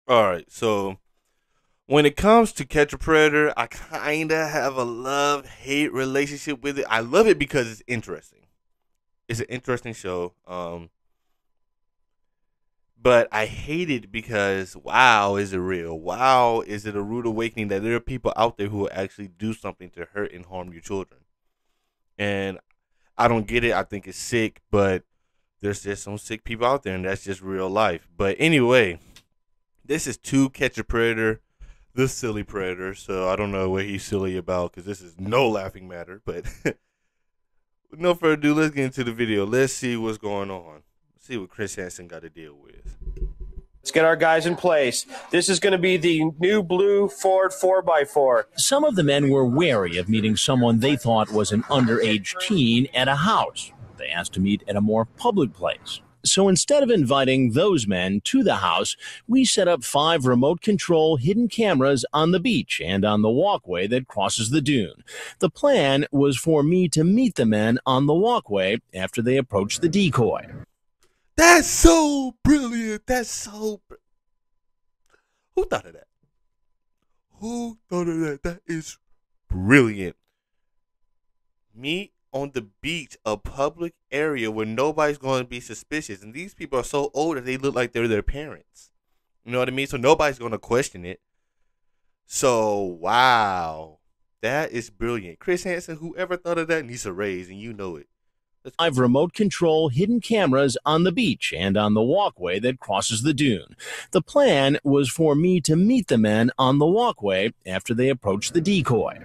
All right, so when it comes to Catch a Predator, I kind of have a love hate relationship with it. I love it because it's interesting. It's an interesting show. But I hate it because wow, is it real? Wow, is it a rude awakening that there are people out there who will actually do something to hurt and harm your children? And I don't get it. I think it's sick, but there's just some sick people out there, and that's just real life. But anyway, this is To Catch a Predator, the silly predator. So I don't know what he's silly about because this is no laughing matter. But with no further ado, let's get into the video. Let's see what's going on. Let's see what Chris Hansen got to deal with. Let's get our guys in place. This is going to be the new blue Ford 4x4. Some of the men were wary of meeting someone they thought was an underage teen at a house. They asked to meet at a more public place. So instead of inviting those men to the house, we set up 5 remote control hidden cameras on the beach and on the walkway that crosses the dune. The plan was for me to meet the men on the walkway after they approached the decoy. That's so brilliant. Who thought of that? Who thought of that? That is brilliant. Meet on the beach, a public area where nobody's going to be suspicious. And these people are so old that they look like they're their parents. You know what I mean? So nobody's going to question it. So, wow. That is brilliant. Chris Hansen, whoever thought of that needs a raise, and you know it. 5 remote control hidden cameras on the beach and on the walkway that crosses the dune. The plan was for me to meet the men on the walkway after they approached the decoy.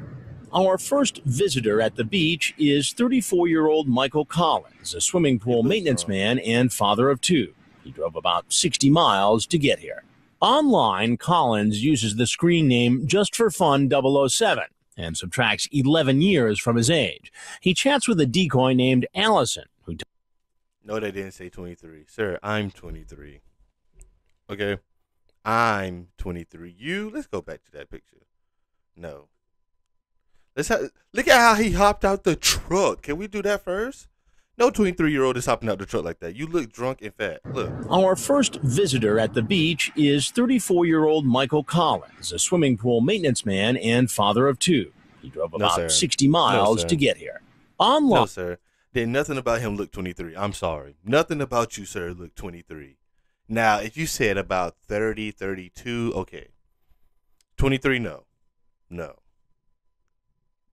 Our first visitor at the beach is 34-year-old Michael Collins, a swimming pool maintenance man and father of 2. He drove about 60 miles to get here. Online, Collins uses the screen name Just for Fun 007 and subtracts 11 years from his age. He chats with a decoy named Allison, who... No, they didn't say 23. Sir, I'm 23. Okay? I'm 23. Let's go back to that picture. No. Look at how he hopped out the truck. Can we do that first? No 23-year-old is hopping out the truck like that. You look drunk and fat. Look. Our first visitor at the beach is 34-year-old Michael Collins, a swimming pool maintenance man and father of 2. He drove about 60 miles to get here. Online. No, sir. There's nothing about him look 23. I'm sorry. Nothing about you, sir, look 23. Now, if you said about 30, 32, okay. 23, no. No.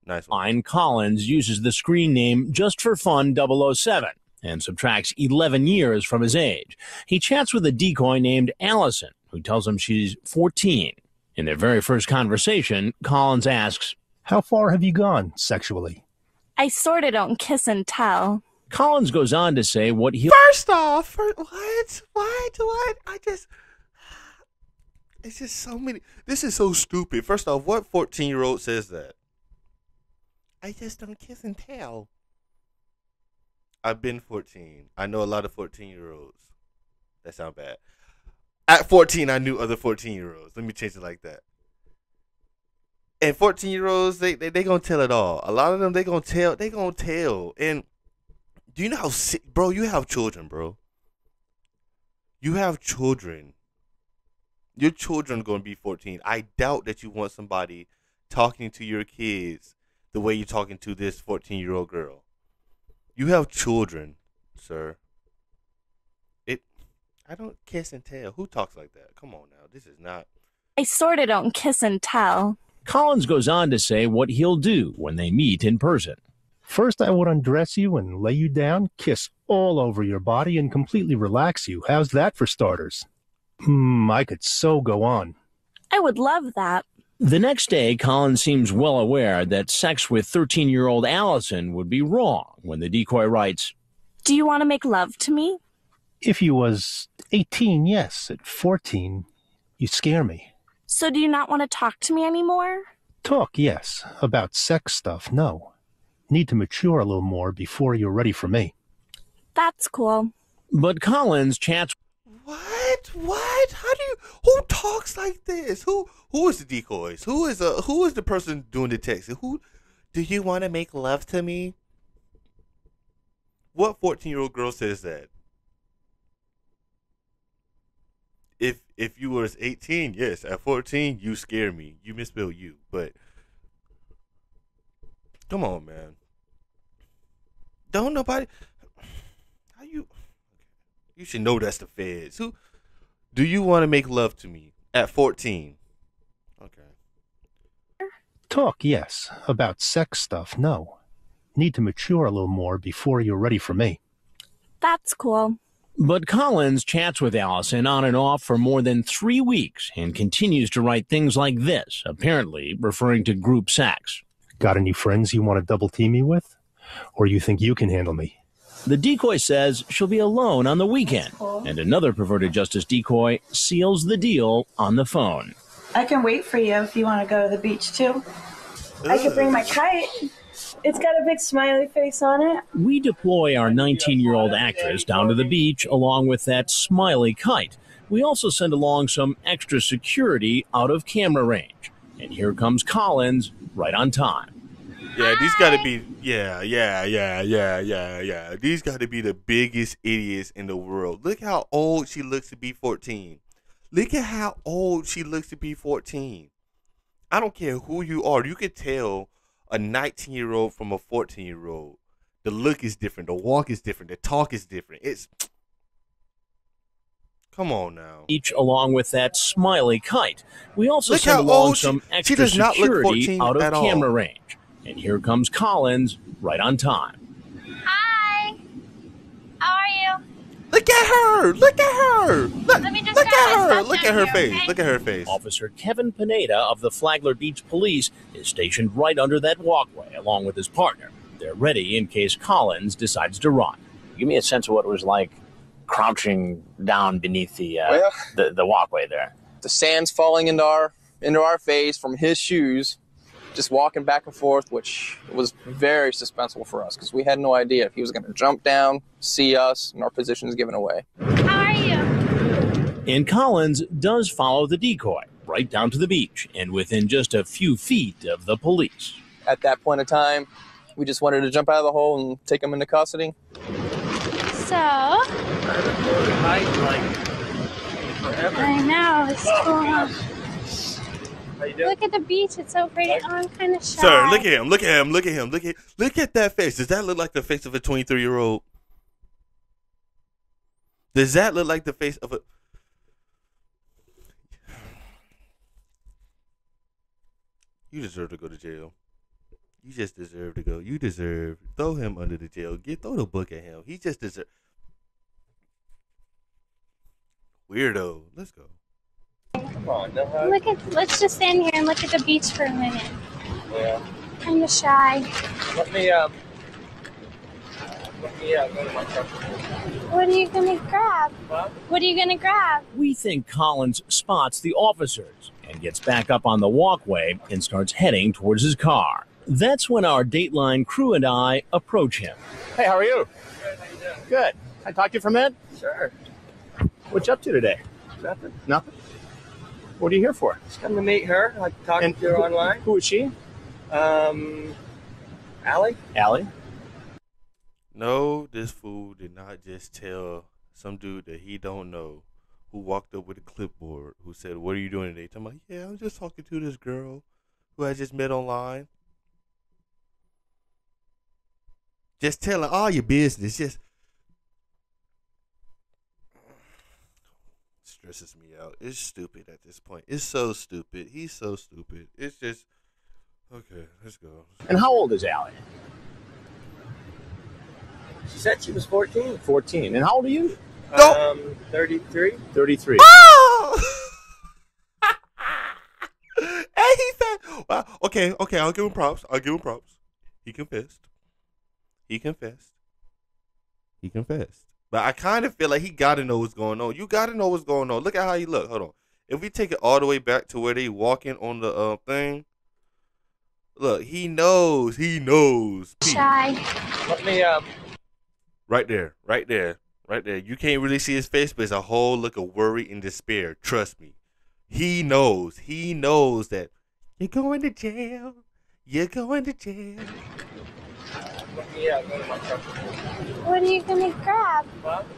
Nice one. Collins uses the screen name Just for Fun 007 and subtracts 11 years from his age. He chats with a decoy named Allison, who tells him she's 14. In their very first conversation, Collins asks, "How far have you gone sexually?" I sorta don't kiss and tell. Collins goes on to say what he'll... First off, what? It's just so many. This is so stupid. First off, what 14-year-old says that? I just don't kiss and tell. I've been 14. I know a lot of 14-year-olds. That sounds bad. At 14, I knew other 14-year-olds. Let me change it like that. And 14-year-olds, they gonna tell it all. A lot of them, they gonna tell. And do you know how sick, bro? You have children, bro. You have children. Your children are gonna be 14. I doubt that you want somebody talking to your kids the way you're talking to this 14-year-old girl. You have children, sir. I don't kiss and tell. Who talks like that? Come on now. This is not. I sorta don't kiss and tell. Collins goes on to say what he'll do when they meet in person. "First, I would undress you and lay you down, kiss all over your body, and completely relax you. How's that for starters?" I could so go on. I would love that. The next day, Collins seems well aware that sex with 13-year-old Allison would be wrong when the decoy writes, Do you want to make love to me? If you was 18, yes. At 14, you scare me. So do you not want to talk to me anymore? Talk, yes. About sex stuff, no. Need to mature a little more before you're ready for me. That's cool. But Collins chats... What? Who talks like this? Who is the decoys? Who is the person doing the texting? Who do you want to make love to me? What 14-year-old girl says that? if you was 18, yes. At 14, you scare me. You misspell you, but come on, man. Don't nobody. How you? You should know that's the feds. Who? Do you want to make love to me at 14? Okay. Talk, yes. About sex stuff, no. Need to mature a little more before you're ready for me. That's cool. But Collins chats with Allison on and off for more than 3 weeks and continues to write things like this, apparently referring to group sex. Got any friends you want to double team me with? Or you think you can handle me? The decoy says she'll be alone on the weekend, and another perverted justice decoy seals the deal on the phone. I can wait for you if you want to go to the beach too. I could bring my kite. It's got a big smiley face on it. We deploy our 19-year-old actress down to the beach along with that smiley kite. We also send along some extra security out of camera range. And here comes Collins right on time. Yeah, these got to be, yeah. These got to be the biggest idiots in the world. Look how old she looks to be 14. Look at how old she looks to be 14. I don't care who you are. You could tell a 19-year-old from a 14-year-old. The look is different. The walk is different. The talk is different. Come on now. Each along with that smiley kite. We also Look send how along old some she extra does not look security 14 out of at all. camera range. And here comes Collins right on time. Hi. How are you? Look at her. Look at her. Look, Let me just look grab at my her. stuff Look down at her here, face. okay? Look at her face. Officer Kevin Pineda of the Flagler Beach Police is stationed right under that walkway along with his partner. They're ready in case Collins decides to run. Give me a sense of what it was like crouching down beneath the walkway there. The sand's falling into our face from his shoes, just walking back and forth, which was very suspenseful for us because we had no idea if he was going to jump down, see us, and our positions given away. How are you? And Collins does follow the decoy right down to the beach and within just a few feet of the police. At that point in time, we just wanted to jump out of the hole and take him into custody. So, I know, it's cool. Look at the beach, it's so pretty. Oh, I'm kind of shy. Sir, look at him. Look at him. Look at him. Look at that face. Does that look like the face of a 23-year-old? Does that look like the face of a... You deserve to go to jail. You just deserve to go. You deserve. Throw him under the jail. Throw the book at him. He just deserves. Weirdo. Let's go. Come on, no hug. Let's just stand here and look at the beach for a minute. Yeah. Kind of shy. Let me go to my truck. What are you gonna grab? Huh? What are you gonna grab? We think Collins spots the officers and gets back up on the walkway and starts heading towards his car. That's when our Dateline crew and I approach him. Hey, how are you? Good, how you doing? Good. Can I talk to you for a minute? Sure. What you up to today? Nothing. Nothing? What are you here for? Just come to meet her. I talked to her online. Who is she? Allie? Allie? No, this fool did not just tell some dude that he don't know who walked up with a clipboard who said, "What are you doing today?" I'm like, "Yeah, I'm just talking to this girl who I just met online." Just telling all your business. Just stresses me out. It's stupid at this point. It's so stupid. He's so stupid. It's just okay. Let's go. And how old is Allie? She said she was 14. 14. And how old are you? 33. 33. Oh! And he said, well, okay, I'll give him props. He confessed. But I kind of feel like he got to know what's going on. You got to know what's going on. Look at how he look. Hold on. If we take it all the way back to where they walking on the thing, look, he knows. Shy. Let me, Right there. You can't really see his face, but it's a whole look of worry and despair. Trust me. He knows that you're going to jail. Yeah, go to my truck. What are you gonna grab?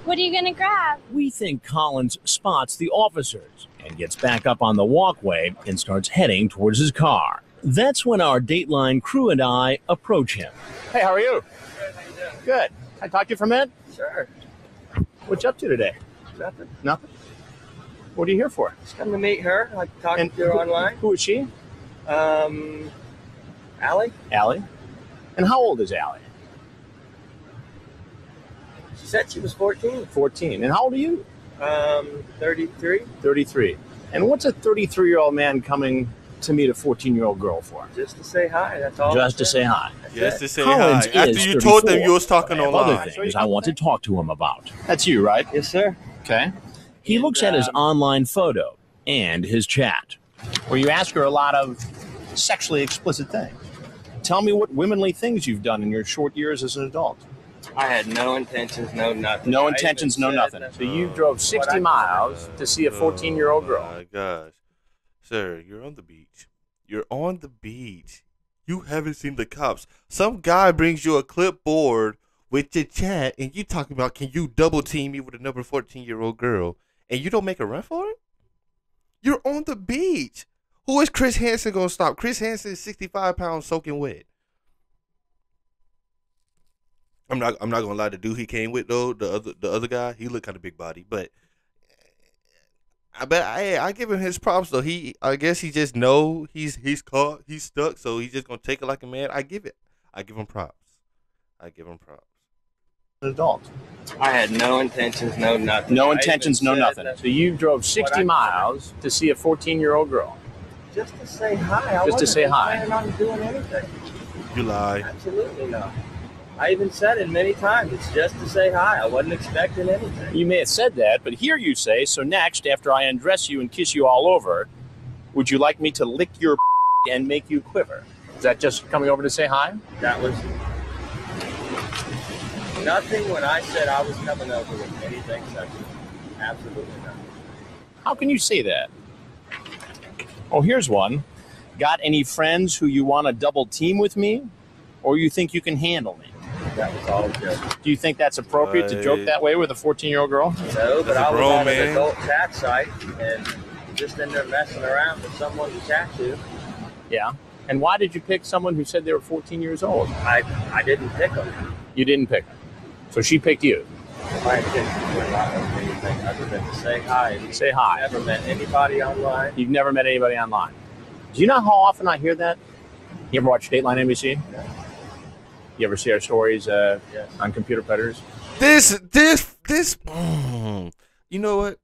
What are you gonna grab? We think Collins spots the officers and gets back up on the walkway and starts heading towards his car. That's when our Dateline crew and I approach him. Hey, how are you? Good. Can I talk to you for a minute? Sure. What you up to today? Nothing. Nothing. What are you here for? Just come to meet her. I talked to her online. Who is she? Allie? Allie. And how old is Allie? She said she was 14. 14. And how old are you? 33. 33. And what's a 33-year-old man coming to meet a 14-year-old girl for? Just to say hi, that's all. Just to say hi. Just to say Collins hi. After is you told them 34, you was talking but I have online. other things I want to talk to him about. That's you, right? Yes, sir. Okay. He looks at his online photo and his chat, where you ask her a lot of sexually explicit things. Tell me what womanly things you've done in your short years as an adult. I had no intentions, no nothing. No intentions, no nothing. So you drove 60 miles to see a 14-year-old girl. Oh my gosh. Sir, you're on the beach. You're on the beach. You haven't seen the cops. Some guy brings you a clipboard with your chat and you talking about, can you double team me with another 14-year-old girl, and you don't make a run for it? You're on the beach. Who is Chris Hansen going to stop? Chris Hansen is 65 pounds soaking wet. I'm not gonna lie. The dude he came with though, the other guy, he looked kind of big body, but I give him his props though. I guess he just know he's caught, he's stuck, so he's just gonna take it like a man. I give him props. An adult. I had no intentions, no nothing. No intentions, no nothing. So you drove 60 miles to see a 14-year-old girl. Just to say hi. Just to say hi. I wasn't planning on doing anything. You lie. Absolutely not. I even said it many times. It's just to say hi. I wasn't expecting anything. You may have said that, but here you say, so next, after I undress you and kiss you all over, would you like me to lick your and make you quiver? Is that just coming over to say hi? That was nothing when I said I was coming over with anything sexual. Absolutely not. How can you say that? Oh, here's one. Got any friends who you want to double team with me? Or you think you can handle me? That was all good. Do you think that's appropriate to joke that way with a 14-year-old girl? No, but I was grown on man. an adult chat site and just in there messing around with someone to chat to. Yeah. And why did you pick someone who said they were 14 years old? I didn't pick them. You didn't pick them. So she picked you. My intentions were not anything other than to say hi. Say hi. I've never met anybody online. You've never met anybody online. Do you know how often I hear that? You ever watch Dateline NBC? Yeah. You ever see our stories Yes. on Computer Predators? This. You know what?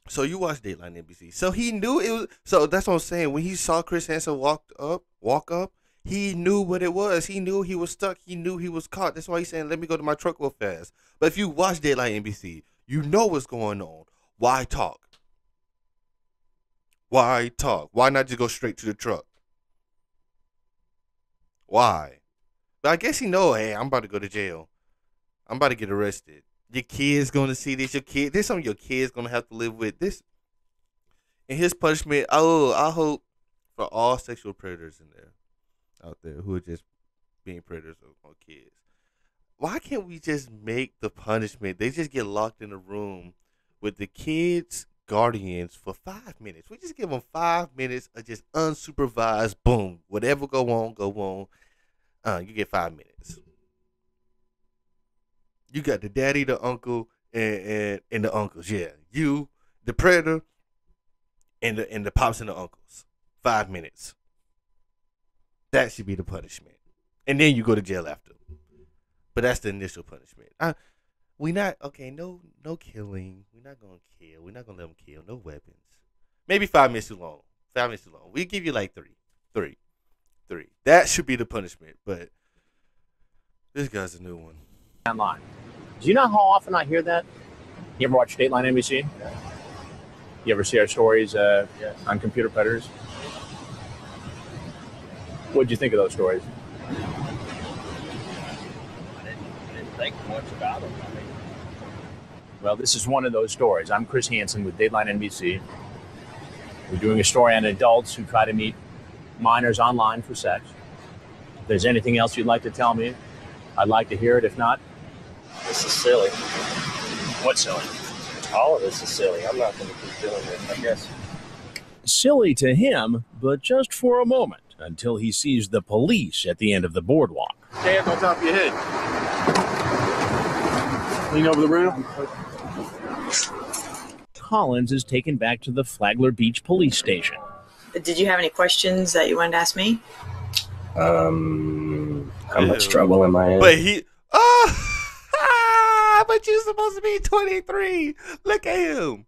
So you watched Dateline NBC. So he knew it was. So that's what I'm saying. When he saw Chris Hansen walk up, he knew what it was. He knew he was stuck. He knew he was caught. That's why he's saying, "Let me go to my truck real fast." But if you watch Dateline NBC, you know what's going on. Why talk? Why talk? Why not just go straight to the truck? Why? But I guess he know, hey, I'm about to go to jail. I'm about to get arrested. Your kid's going to see this. There's something your kid's going to have to live with. This. And his punishment, I hope for all sexual predators out there who are just being predators on kids. Why can't we just make the punishment? They just get locked in a room with the kids' guardians for 5 minutes. We just give them 5 minutes of just unsupervised, boom, whatever go on. You get 5 minutes. You got the daddy, the uncle, and the uncles. Yeah, you, the predator, and the pops and the uncles. 5 minutes. That should be the punishment, and then you go to jail after. But that's the initial punishment. We not okay. No killing. We're not gonna kill. We're not gonna let them kill. No weapons. Maybe 5 minutes too long. 5 minutes too long. We give you like three. That should be the punishment. But this guy's a new one. Online. Do you know how often I hear that? You ever watch Dateline NBC? Yeah. You ever see our stories Yes. on Computer Predators? What'd you think of those stories? I didn't think much about them. I mean, Well, this is one of those stories. I'm Chris Hansen with Dateline NBC. We're doing a story on adults who try to meet minors online for sex. If there's anything else you'd like to tell me, I'd like to hear it. If not, This is silly. what's silly? All of this is silly. I'm not going to keep doing this, I guess. Silly to him, but just for a moment, until he sees the police at the end of the boardwalk. Hands on top of your head. Lean over the rail. Collins is taken back to the Flagler Beach police station. Did you have any questions that you wanted to ask me? How much trouble am I in? But but you're supposed to be 23. Look at him.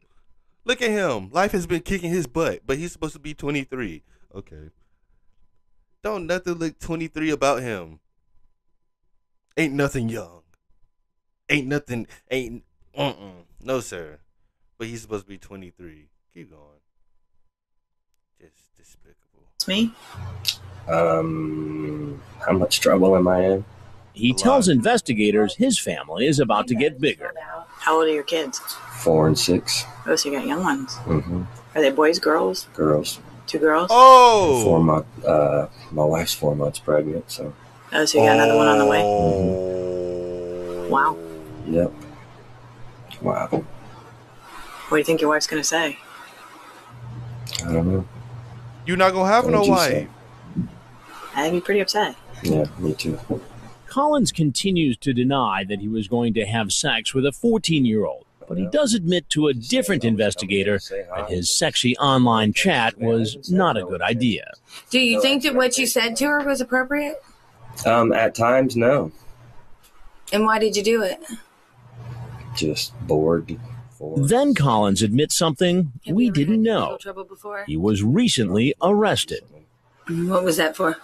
Look at him. Life has been kicking his butt, but he's supposed to be 23. Okay. Don't nothing look 23 about him. Ain't nothing young. No, sir. But he's supposed to be 23. Keep going. Just despicable. It's me? How much trouble am I in? He tells investigators his family is about to get bigger. How old are your kids? 4 and 6. Oh, so you got young ones. Mm-hmm. Are they boys, girls? Girls. 2 girls? Oh! 4 months. My wife's 4 months pregnant, so. Oh, so you got another one on the way? Mm-hmm. Wow. Yep. Wow. What do you think your wife's going to say? I don't know. You're not going to have no wife. I'd be pretty upset. Yeah, me too. Collins continues to deny that he was going to have sex with a 14-year-old, but he does admit to a different investigator that his sexy online chat was not a good idea. Do you think that what you said to her was appropriate? At times, no. And why did you do it? Just bored. Then Collins admits something we didn't know. Trouble before? He was recently arrested. What was that for?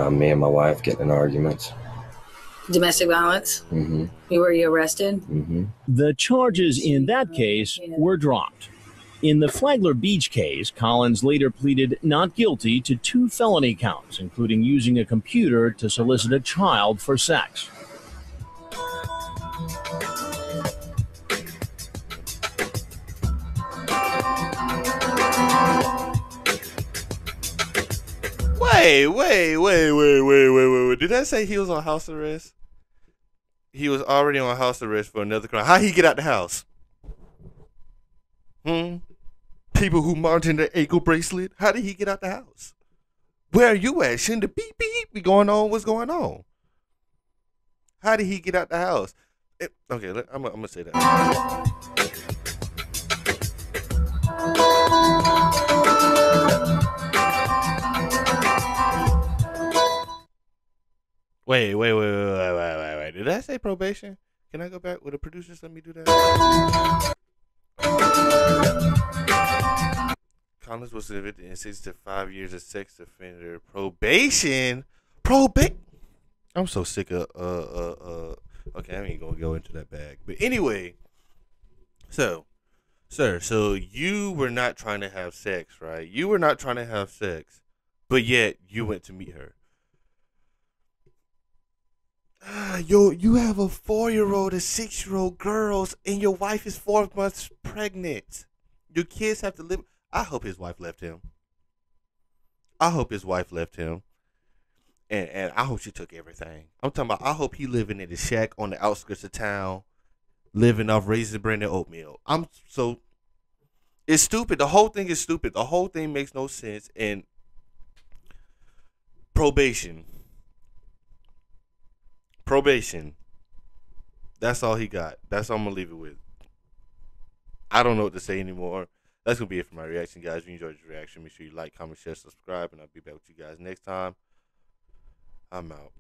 Me and my wife getting in arguments. Domestic violence? Mm-hmm. Were you arrested? Mm-hmm. The charges in that case were dropped. In the Flagler Beach case, Collins later pleaded not guilty to 2 felony counts, including using a computer to solicit a child for sex. Wait. Did I say he was on house arrest? He was already on house arrest for another crime. How'd he get out the house? People who march in their ankle bracelet. How did he get out the house? Where are you at? Shouldn't the beep beep be going on? What's going on? How did he get out the house? Okay, I'm gonna say that. Wait. Did I say probation? Can I go back? Will the producers let me do that? Collins was convicted and sentenced to 5 years of sex offender probation. I'm so sick of okay, I ain't gonna go into that bag. But anyway, so you were not trying to have sex, right? You were not trying to have sex, but yet you went to meet her. You have a 4-year-old, a 6-year-old girls, and your wife is 4 months pregnant. Your kids have to live. I hope his wife left him. And I hope she took everything. I'm talking about, I hope he living in a shack on the outskirts of town, living off Raisin Bran and oatmeal. It's stupid. The whole thing is stupid. The whole thing makes no sense. And probation. That's all he got. That's all I'm going to leave it with. I don't know what to say anymore. That's going to be it for my reaction, guys. If you enjoyed this reaction, make sure you like, comment, share, subscribe, and I'll be back with you guys next time. I'm out.